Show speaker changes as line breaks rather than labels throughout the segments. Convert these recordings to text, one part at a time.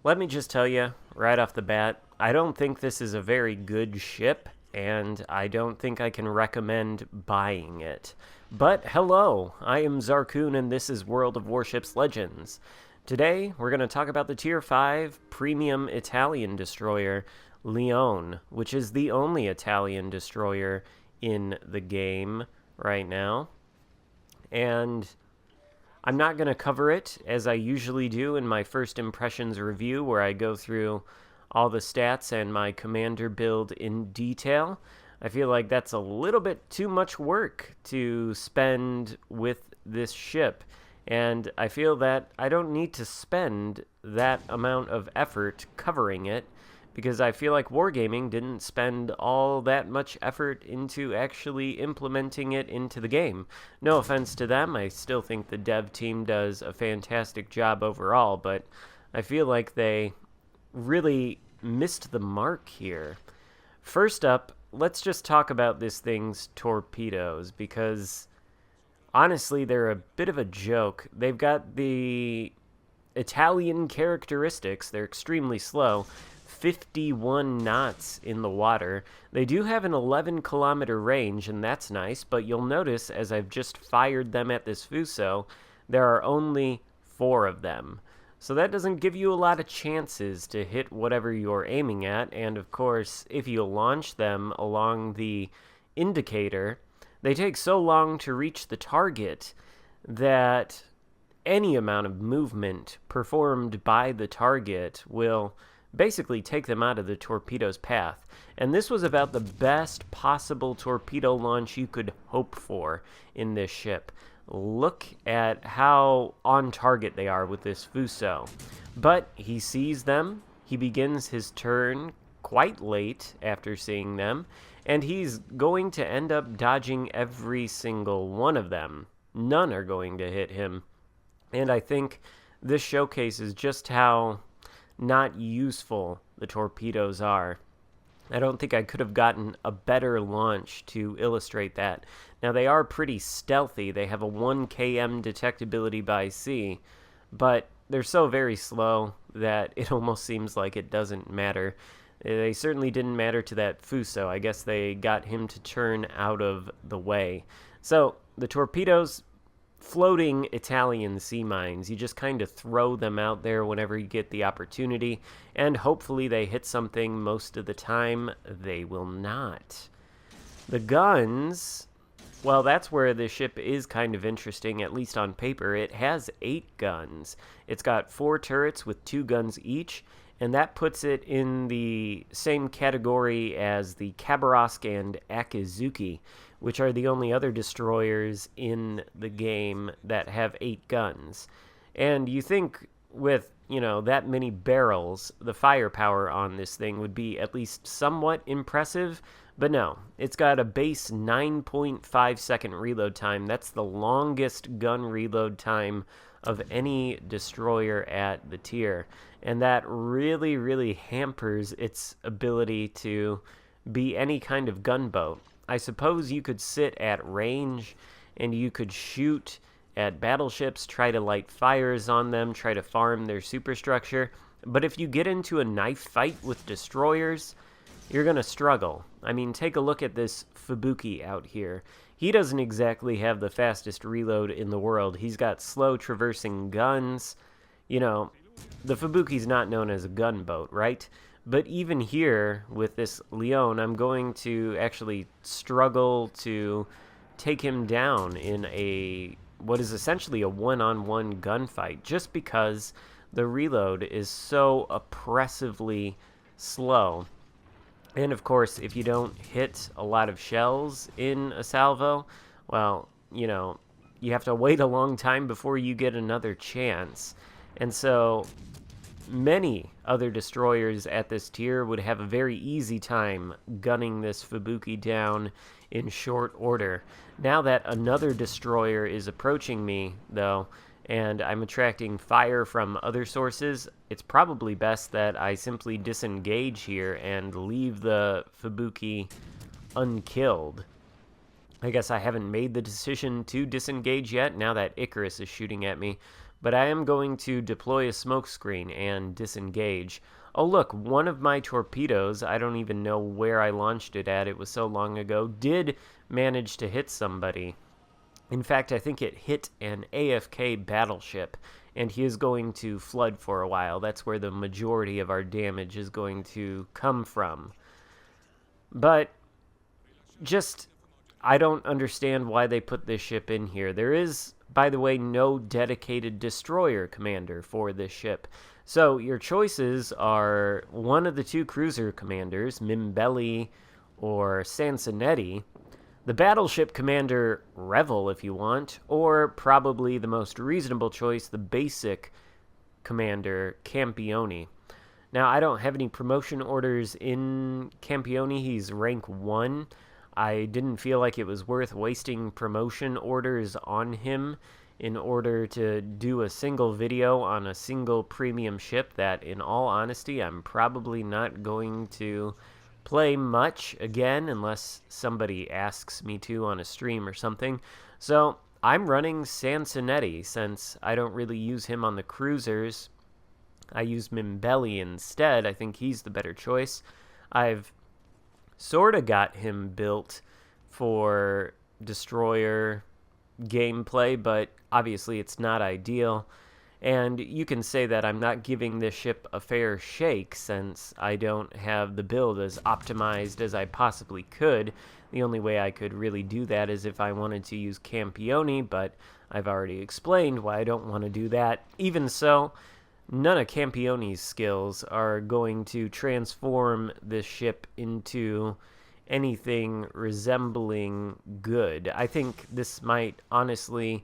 Let me just tell you right off the bat, I don't think this is a very good ship, and I don't think I can recommend buying it. But hello, I am Xarkun, and this is World of Warships Legends. Today, we're going to talk about the Tier 5 Premium Italian Destroyer, Leone, which is the only Italian destroyer in the game right now. And I'm not going to cover it as I usually do in my first impressions review, where I go through all the stats and my commander build in detail. I feel like that's a little bit too much work to spend with this ship, and I feel that I don't need to spend that amount of effort covering it, because I feel like Wargaming didn't spend all that much effort into actually implementing it into the game. No offense to them, I still think the dev team does a fantastic job overall, but I feel like they really missed the mark here. First up, let's just talk about this thing's torpedoes, because honestly, they're a bit of a joke. They've got the Italian characteristics. They're extremely slow. 51 knots in the water. They do have an 11-kilometer range, and that's nice, but you'll notice as I've just fired them at this Fuso, there are only 4 of them. So that doesn't give you a lot of chances to hit whatever you're aiming at, and of course, if you launch them along the indicator, they take so long to reach the target that any amount of movement performed by the target will basically take them out of the torpedo's path. And this was about the best possible torpedo launch you could hope for in this ship. Look at how on target they are with this Fuso. But he sees them, he begins his turn quite late after seeing them, and he's going to end up dodging every single one of them. None are going to hit him. And I think this showcases just how not useful the torpedoes are. I don't think I could have gotten a better launch to illustrate that. Now, they are pretty stealthy. They have a 1 km detectability by sea, but they're so very slow that it almost seems like it doesn't matter. They certainly didn't matter to that Fuso. I guess they got him to turn out of the way. So, the torpedoes, floating Italian sea mines. You just kind of throw them out there whenever you get the opportunity, and hopefully they hit something. Most of the time, they will not. The guns, well, that's where the ship is kind of interesting, at least on paper. It has 8 guns. It's got 4 turrets with 2 guns each, and that puts it in the same category as the Khabarovsk and Akizuki, which are the only other destroyers in the game that have 8 guns. And you think with, that many barrels, the firepower on this thing would be at least somewhat impressive, but no. It's got a base 9.5 second reload time. That's the longest gun reload time of any destroyer at the tier, and that really, really hampers its ability to be any kind of gunboat. I suppose you could sit at range and you could shoot at battleships, try to light fires on them, try to farm their superstructure, but if you get into a knife fight with destroyers, you're going to struggle. I mean, take a look at this Fubuki out here. He doesn't exactly have the fastest reload in the world. He's got slow traversing guns. The Fubuki's not known as a gunboat, right? But even here, with this Leone, I'm going to actually struggle to take him down in what is essentially a one-on-one gunfight, just because the reload is so oppressively slow. And of course, if you don't hit a lot of shells in a salvo, well, you have to wait a long time before you get another chance. And so many other destroyers at this tier would have a very easy time gunning this Fubuki down in short order. Now that another destroyer is approaching me, though, and I'm attracting fire from other sources, it's probably best that I simply disengage here and leave the Fubuki unkilled. I guess I haven't made the decision to disengage yet, now that Icarus is shooting at me. but I am going to deploy a smoke screen and disengage. Oh look, one of my torpedoes, I don't even know where I launched it at, it was so long ago, did manage to hit somebody. In fact, I think it hit an AFK battleship, and he is going to flood for a while. That's where the majority of our damage is going to come from. But I don't understand why they put this ship in here. There is, by the way, no dedicated destroyer commander for this ship. So your choices are one of the two cruiser commanders, Mimbelli or Sansonetti, the battleship commander, Revel, if you want, or probably the most reasonable choice, the basic commander, Campione. Now, I don't have any promotion orders in Campione. He's rank 1. I didn't feel like it was worth wasting promotion orders on him in order to do a single video on a single premium ship that, in all honesty, I'm probably not going to play much again unless somebody asks me to on a stream or something. So I'm running Sansonetti since I don't really use him on the cruisers. I use Mimbelli instead. I think he's the better choice. I've sort of got him built for destroyer gameplay, but obviously it's not ideal. And you can say that I'm not giving this ship a fair shake since I don't have the build as optimized as I possibly could. The only way I could really do that is if I wanted to use Campione, but I've already explained why I don't want to do that. Even so, none of Campione's skills are going to transform this ship into anything resembling good. I think this might honestly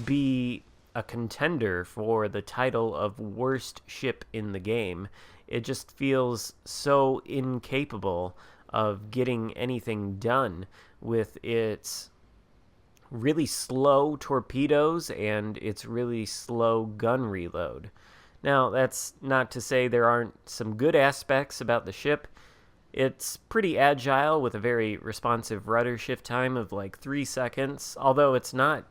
be a contender for the title of worst ship in the game. It just feels so incapable of getting anything done with its really slow torpedoes and its really slow gun reload. Now, that's not to say there aren't some good aspects about the ship. It's pretty agile with a very responsive rudder shift time of like 3 seconds, although it's not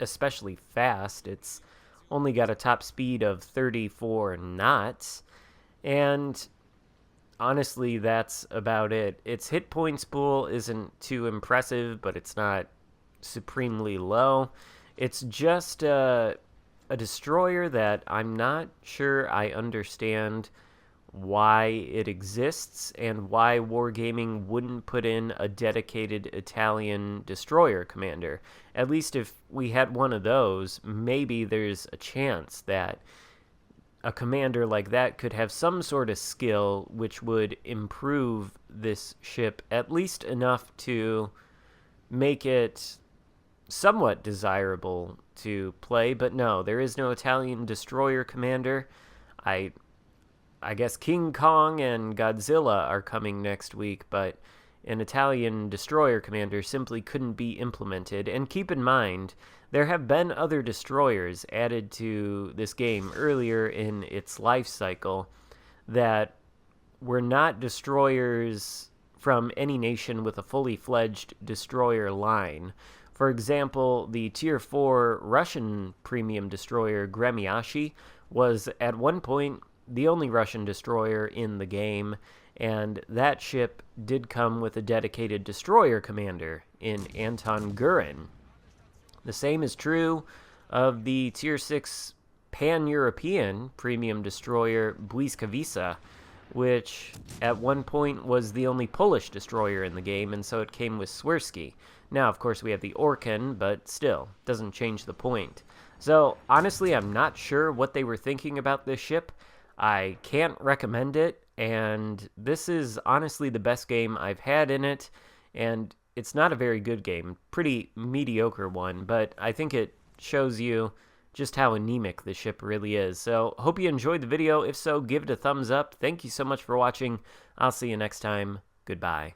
especially fast. It's only got a top speed of 34 knots, and honestly, that's about it. Its hit points pool isn't too impressive, but it's not supremely low. It's just a destroyer that I'm not sure I understand why it exists and why Wargaming wouldn't put in a dedicated Italian destroyer commander. At least if we had one of those, maybe there's a chance that a commander like that could have some sort of skill which would improve this ship at least enough to make it somewhat desirable to play. But no, there is no Italian destroyer commander. I guess King Kong and Godzilla are coming next week, but an Italian destroyer commander simply couldn't be implemented. And keep in mind, there have been other destroyers added to this game earlier in its life cycle that were not destroyers from any nation with a fully fledged destroyer line. For example, the Tier 4 Russian premium destroyer Gremyashi was at one point the only Russian destroyer in the game, and that ship did come with a dedicated destroyer commander in Anton Gurin. The same is true of the Tier 6 Pan-European premium destroyer Błyskawica, which at one point was the only Polish destroyer in the game, and so it came with Swirsky. Now, of course, we have the Orkan, but still, doesn't change the point. So, honestly, I'm not sure what they were thinking about this ship. I can't recommend it, and this is honestly the best game I've had in it, and it's not a very good game, pretty mediocre one, but I think it shows you just how anemic the ship really is. So, hope you enjoyed the video. If so, give it a thumbs up. Thank you so much for watching. I'll see you next time. Goodbye.